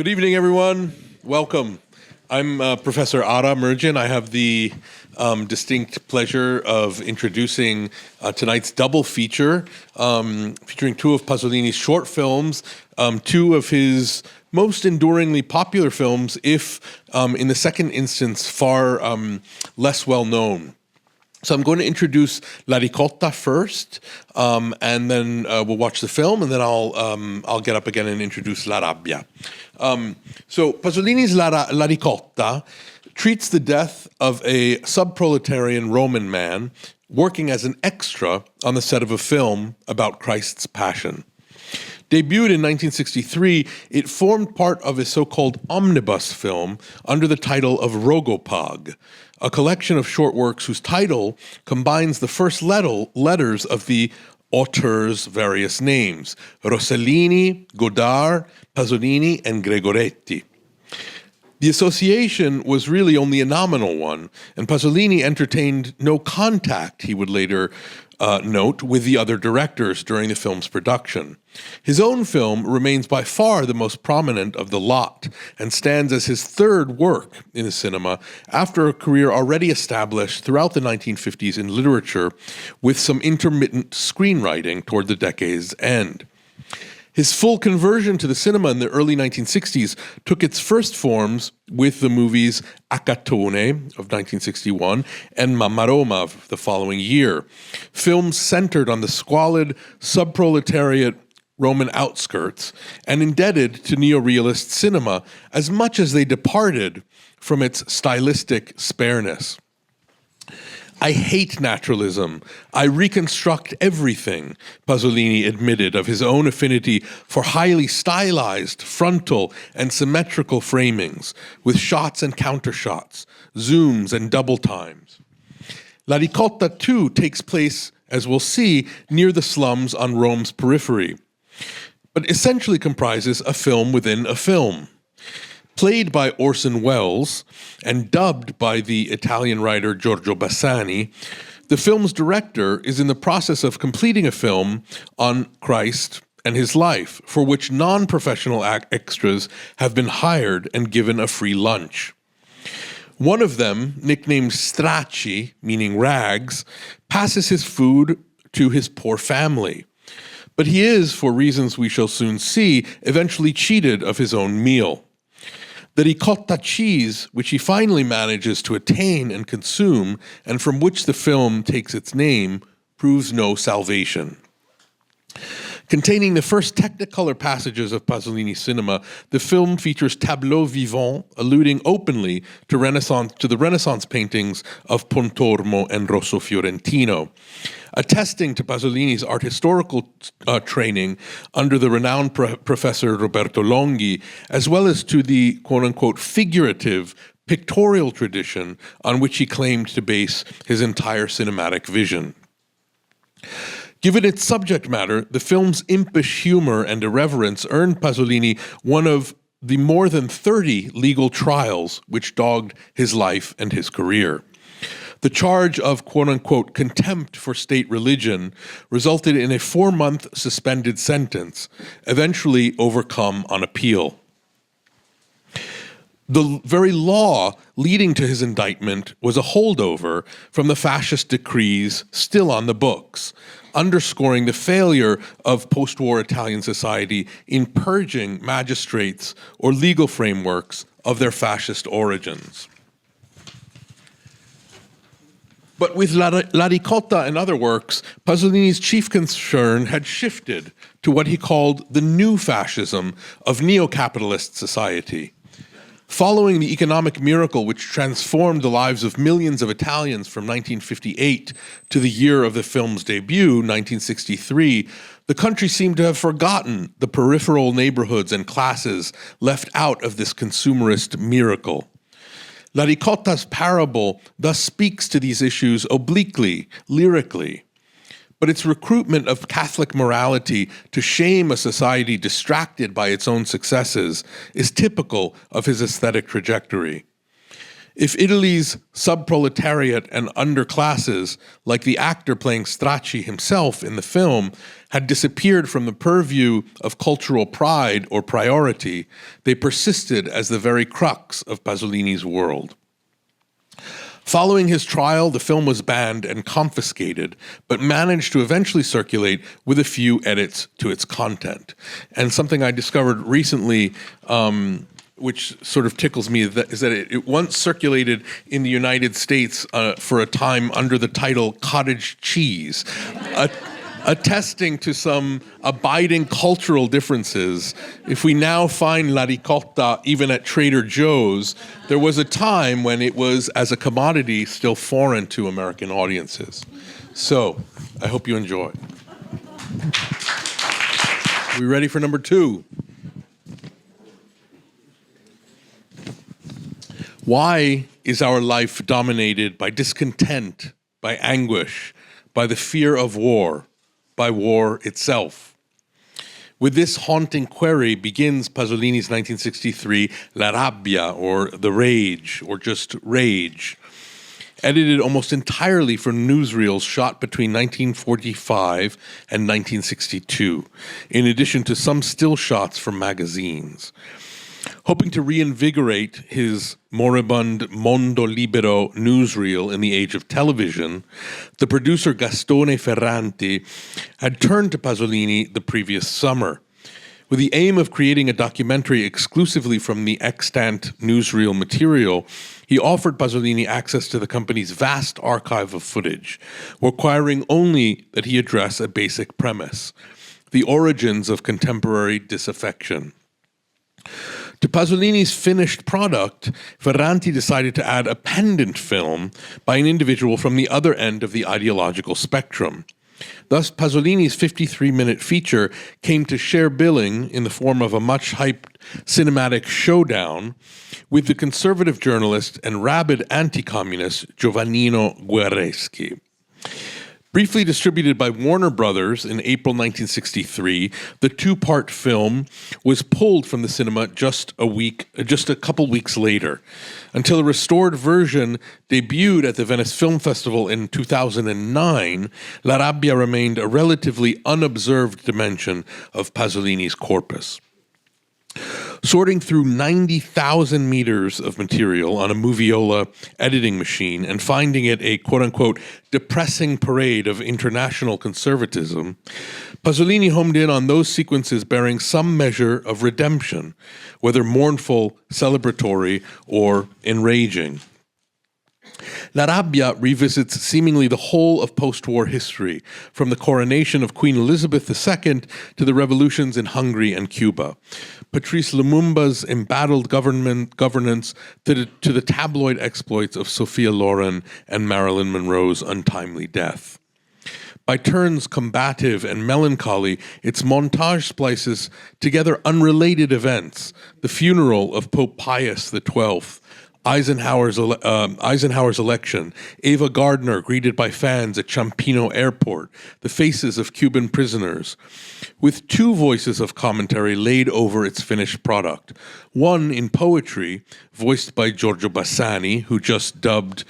Good evening, everyone. Welcome. I'm Professor Ara Merjian. I have the distinct pleasure of introducing tonight's double feature, featuring two of Pasolini's short films, two of his most enduringly popular films, if in the second instance far less well known. So I'm going to introduce La Ricotta first, and then we'll watch the film, and then I'll get up again and introduce La Rabbia. So Pasolini's La Ricotta treats the death of a sub-proletarian Roman man working as an extra on the set of a film about Christ's Passion. Debuted in 1963, it formed part of a so-called omnibus film under the title of Rogopag, a collection of short works whose title combines the first letters of the auteur's various names: Rossellini, Godard, Pasolini, and Gregoretti. The association was really only a nominal one, and Pasolini entertained no contact, he would later note, with the other directors during the film's production. His own film remains by far the most prominent of the lot and stands as his third work in the cinema after a career already established throughout the 1950s in literature with some intermittent screenwriting toward the decade's end. His full conversion to the cinema in the early 1960s took its first forms with the movies Acatone of 1961 and Mamma Roma of the following year, films centered on the squalid subproletariat Roman outskirts and indebted to neorealist cinema as much as they departed from its stylistic spareness. I hate naturalism. I reconstruct everything, Pasolini admitted of his own affinity for highly stylized, frontal, and symmetrical framings, with shots and countershots, zooms and double times. La Ricotta, too, takes place, as we'll see, near the slums on Rome's periphery, but essentially comprises a film within a film. Played by Orson Welles and dubbed by the Italian writer Giorgio Bassani, the film's director is in the process of completing a film on Christ and his life, for which non-professional extras have been hired and given a free lunch. One of them, nicknamed Stracci, meaning rags, passes his food to his poor family. But he is, for reasons we shall soon see, eventually cheated of his own meal. The ricotta cheese, which he finally manages to attain and consume, and from which the film takes its name, proves no salvation. Containing the first technicolor passages of Pasolini's cinema, the film features tableaux vivants, alluding openly to the Renaissance paintings of Pontormo and Rosso Fiorentino, attesting to Pasolini's art historical training under the renowned professor Roberto Longhi, as well as to the quote-unquote figurative pictorial tradition on which he claimed to base his entire cinematic vision. Given its subject matter, the film's impish humor and irreverence earned Pasolini one of the more than 30 legal trials which dogged his life and his career. The charge of quote-unquote contempt for state religion resulted in a 4-month suspended sentence, eventually overcome on appeal. The very law leading to his indictment was a holdover from the fascist decrees still on the books, underscoring the failure of post-war Italian society in purging magistrates or legal frameworks of their fascist origins. But with La Ricotta and other works, Pasolini's chief concern had shifted to what he called the new fascism of neo-capitalist society. Following the economic miracle which transformed the lives of millions of Italians from 1958 to the year of the film's debut, 1963, the country seemed to have forgotten the peripheral neighborhoods and classes left out of this consumerist miracle. La Ricotta's parable thus speaks to these issues obliquely, lyrically, but its recruitment of Catholic morality to shame a society distracted by its own successes is typical of his aesthetic trajectory. If Italy's subproletariat and underclasses, like the actor playing Stracci himself in the film, had disappeared from the purview of cultural pride or priority, they persisted as the very crux of Pasolini's world. Following his trial, the film was banned and confiscated, but managed to eventually circulate with a few edits to its content. And something I discovered recently, which sort of tickles me, is that it once circulated in the United States for a time under the title Cottage Cheese, attesting to some abiding cultural differences. If we now find La Ricotta even at Trader Joe's, there was a time when it was, as a commodity, still foreign to American audiences. So, I hope you enjoy. We ready for number 2? Why is our life dominated by discontent, by anguish, by the fear of war, by war itself? With this haunting query begins Pasolini's 1963 La Rabbia, or The Rage, or just Rage, edited almost entirely from newsreels shot between 1945 and 1962, in addition to some still shots from magazines. Hoping to reinvigorate his moribund Mondo Libero newsreel in the age of television, the producer Gastone Ferranti had turned to Pasolini the previous summer. With the aim of creating a documentary exclusively from the extant newsreel material, he offered Pasolini access to the company's vast archive of footage, requiring only that he address a basic premise: the origins of contemporary disaffection. To Pasolini's finished product, Ferranti decided to add a pendant film by an individual from the other end of the ideological spectrum. Thus, Pasolini's 53-minute feature came to share billing in the form of a much-hyped cinematic showdown with the conservative journalist and rabid anti-communist Giovannino Guerreschi. Briefly distributed by Warner Brothers in April 1963, the two-part film was pulled from the cinema just a couple weeks later, until a restored version debuted at the Venice Film Festival in 2009. La Rabbia remained a relatively unobserved dimension of Pasolini's corpus. Sorting through 90,000 meters of material on a Moviola editing machine and finding it a quote-unquote depressing parade of international conservatism, Pasolini homed in on those sequences bearing some measure of redemption, whether mournful, celebratory, or enraging. La Rabbia revisits seemingly the whole of post-war history, from the coronation of Queen Elizabeth II to the revolutions in Hungary and Cuba, Patrice Lumumba's embattled governance to the tabloid exploits of Sophia Loren and Marilyn Monroe's untimely death. By turns combative and melancholy, its montage splices together unrelated events: the funeral of Pope Pius XII, Eisenhower's election, Ava Gardner greeted by fans at Ciampino Airport, the faces of Cuban prisoners, with two voices of commentary laid over its finished product. One in poetry, voiced by Giorgio Bassani, who just dubbed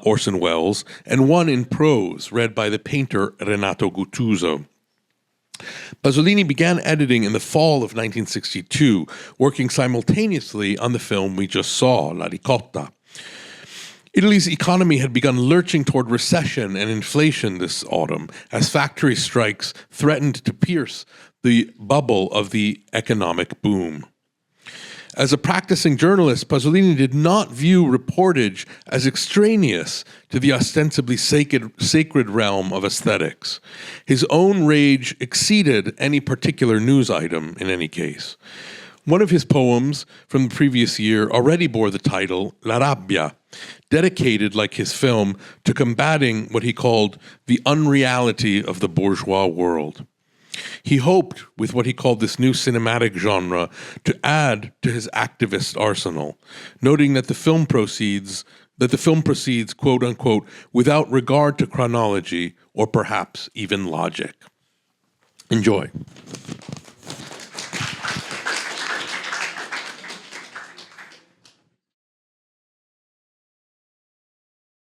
Orson Welles, and one in prose, read by the painter Renato Guttuso. Pasolini began editing in the fall of 1962, working simultaneously on the film we just saw, La Ricotta. Italy's economy had begun lurching toward recession and inflation this autumn, as factory strikes threatened to pierce the bubble of the economic boom. As a practicing journalist, Pasolini did not view reportage as extraneous to the ostensibly sacred realm of aesthetics. His own rage exceeded any particular news item, in any case. One of his poems from the previous year already bore the title La Rabbia, dedicated, like his film, to combating what he called the unreality of the bourgeois world. He hoped, with what he called this new cinematic genre, to add to his activist arsenal, noting that the film proceeds, quote unquote, without regard to chronology or perhaps even logic. Enjoy.